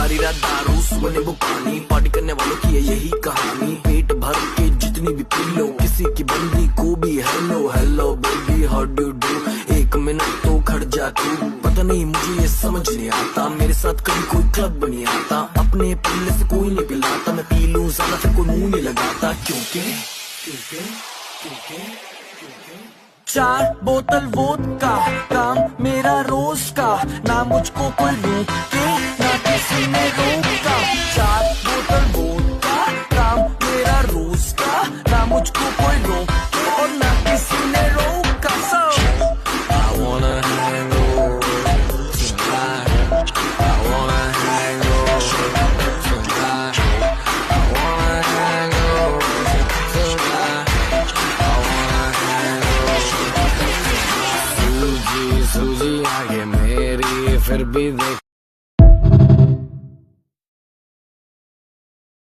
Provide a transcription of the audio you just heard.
सारी रात दारू सुबह नींबू पानी, पार्टी करने वालों की है यही कहानी। पेट भर के जितनी भी पी लो, किसी की बंदी को भी hello hello baby how do do. एक मिनट तो खड़ जा तू, पता नहीं मुझे ये समझ नहीं आता, मेरे साथ कभी कोई क्लब नहीं आता। अपने पीने से कोई नहीं पिलाता, मैं पी लूं ज्यादा फिर कोई मुंह नहीं लगाता। क्योंकि 4 बोतल वोदका काम मेरा रोज का, ना मुझको कोई रोके ना किसी ने रोका। 4 बोतल वोदका काम मेरा रोज का, ना मुझको कोई रोके और ना किसी ने रोका। So I wanna hang over tonight, I wanna hang over tonight, I wanna hang over tonight, I wanna hang over। सूजी सूजी आगे मेरी फिर भी देख